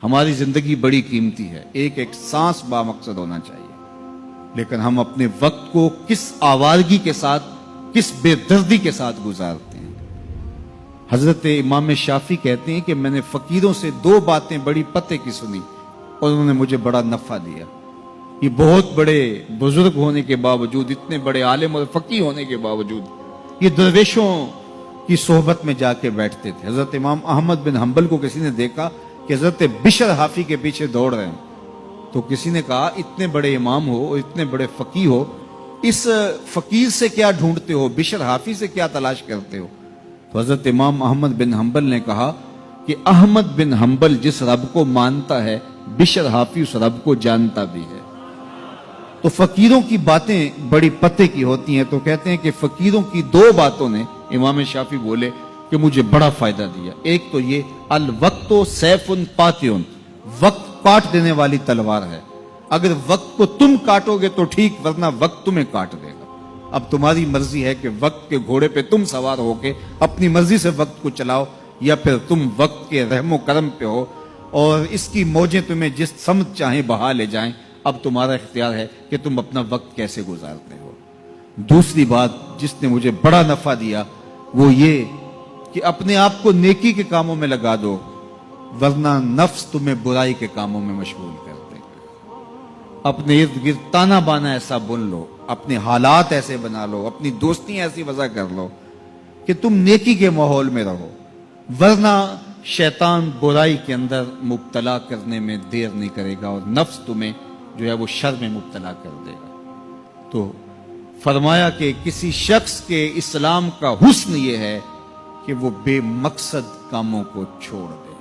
ہماری زندگی بڑی قیمتی ہے، ایک ایک سانس بامقصد ہونا چاہیے، لیکن ہم اپنے وقت کو کس آوارگی کے ساتھ، کس بے دردی کے ساتھ گزارتے ہیں۔ حضرت امام شافعی کہتے ہیں کہ میں نے فقیروں سے دو باتیں بڑی پتے کی سنی اور انہوں نے مجھے بڑا نفع دیا۔ یہ بہت بڑے بزرگ ہونے کے باوجود، اتنے بڑے عالم اور فقیہ ہونے کے باوجود یہ درویشوں کی صحبت میں جا کے بیٹھتے تھے۔ حضرت امام احمد بن حنبل کو کسی نے دیکھا کہ حضرت بشر حافی کے پیچھے دوڑ رہے ہیں، تو کسی نے کہا اتنے بڑے امام ہو اور اتنے بڑے فقیہ ہو، اس فقیر سے کیا ڈھونڈتے ہو، بشر حافی سے کیا تلاش کرتے ہو؟ تو حضرت امام احمد بن حنبل نے کہا کہ احمد بن حنبل جس رب کو مانتا ہے، بشر حافی اس رب کو جانتا بھی ہے۔ تو فقیروں کی باتیں بڑی پتے کی ہوتی ہیں، تو کہتے ہیں کہ فقیروں کی دو باتوں نے، امام شافعی بولے، کہ مجھے بڑا فائدہ دیا۔ ایک تو یہ الوقت سیف قاطع، وقت کاٹ دینے والی تلوار ہے، اگر وقت کو تم کاٹو گے تو ٹھیک، ورنہ وقت تمہیں کاٹ دے گا۔ اب تمہاری مرضی ہے کہ وقت کے گھوڑے پہ تم سوار ہو کے اپنی مرضی سے وقت کو چلاؤ، یا پھر تم وقت کے رحم و کرم پہ ہو اور اس کی موجیں تمہیں جس سمت چاہیں بہا لے جائیں۔ اب تمہارا اختیار ہے کہ تم اپنا وقت کیسے گزارتے ہو۔ دوسری بات جس نے مجھے بڑا نفع دیا وہ یہ کہ اپنے آپ کو نیکی کے کاموں میں لگا دو، ورنہ نفس تمہیں برائی کے کاموں میں مشغول کر دے گا۔ اپنے ارد گرد تانا بانا ایسا بن لو، اپنے حالات ایسے بنا لو، اپنی دوستی ایسی وضع کر لو کہ تم نیکی کے ماحول میں رہو، ورنہ شیطان برائی کے اندر مبتلا کرنے میں دیر نہیں کرے گا اور نفس تمہیں جو ہے وہ شر میں مبتلا کر دے گا۔ تو فرمایا کہ کسی شخص کے اسلام کا حسن یہ ہے کہ وہ بے مقصد کاموں کو چھوڑ دے۔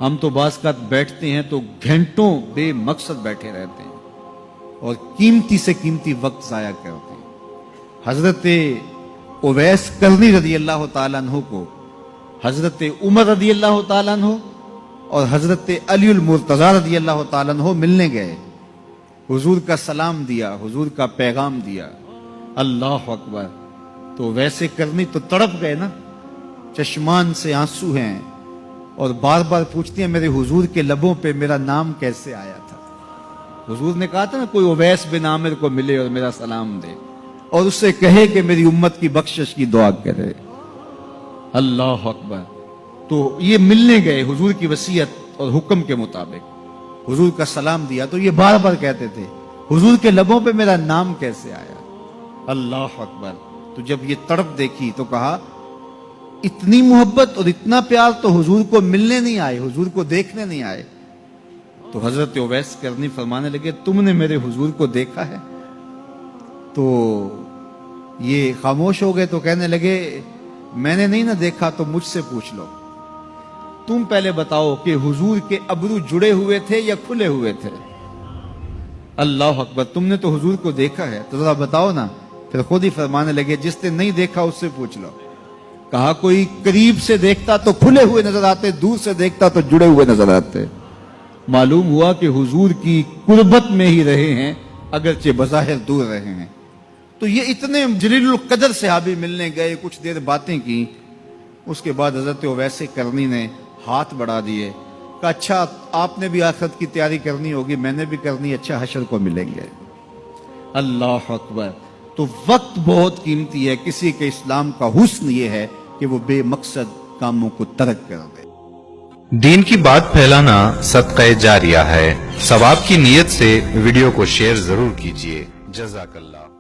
ہم تو بعض اوقات بیٹھتے ہیں تو گھنٹوں بے مقصد بیٹھے رہتے ہیں اور قیمتی سے قیمتی وقت ضائع کرتے ہیں۔ حضرت اویس کرنی رضی اللہ تعالیٰ عنہ کو حضرت عمر رضی اللہ تعالیٰ عنہ اور حضرت علی المرتضی رضی اللہ تعالیٰ عنہ ملنے گئے، حضور کا سلام دیا، حضور کا پیغام دیا، اللہ اکبر۔ تو ویسے کرنی تو تڑپ گئے نا، چشمان سے آنسو ہیں اور بار بار پوچھتی ہیں میرے حضور کے لبوں پہ میرا نام کیسے آیا تھا۔ حضور نے کہا تھا نا کوئی اویس بن عامر کو ملے اور میرا سلام دے اور اس سے کہے کہ میری امت کی بخشش کی دعا کرے، اللہ اکبر۔ تو یہ ملنے گئے حضور کی وصیت اور حکم کے مطابق، حضور کا سلام دیا، تو یہ بار بار کہتے تھے حضور کے لبوں پہ میرا نام کیسے آیا، اللہ اکبر۔ تو جب یہ تڑپ دیکھی تو کہا اتنی محبت اور اتنا پیار تو حضور کو ملنے نہیں آئے، حضور کو دیکھنے نہیں آئے۔ تو حضرت اویس کرنی فرمانے لگے تم نے میرے حضور کو دیکھا ہے؟ تو یہ خاموش ہو گئے، تو کہنے لگے میں نے نہیں نہ دیکھا تو مجھ سے پوچھ لو، تم پہلے بتاؤ کہ حضور کے ابرو جڑے ہوئے تھے یا کھلے ہوئے تھے؟ اللہ اکبر، تم نے تو حضور کو دیکھا ہے تو ذرا بتاؤ نا۔ پھر خود ہی فرمانے لگے جس نے نہیں دیکھا اس سے پوچھ لو۔ کہا کوئی قریب سے دیکھتا تو کھلے ہوئے نظر آتے، دور سے دیکھتا تو جڑے ہوئے نظر آتے۔ معلوم ہوا کہ حضور کی قربت میں ہی رہے ہیں اگرچہ بظاہر دور رہے ہیں۔ تو یہ اتنے جلیل القدر صحابی ملنے گئے، کچھ دیر باتیں کی، اس کے بعد حضرت اویس کرنی نے ہاتھ بڑھا دیے، کہا اچھا آپ نے بھی آخرت کی تیاری کرنی ہوگی، میں نے بھی کرنی، اچھا حشر کو ملیں گے۔ اللہ اکبر۔ تو وقت بہت قیمتی ہے، کسی کے اسلام کا حسن یہ ہے کہ وہ بے مقصد کاموں کو ترک کر دے۔ دین کی بات پھیلانا صدقہ جاریہ ہے، ثواب کی نیت سے ویڈیو کو شیئر ضرور کیجیے۔ جزاک اللہ۔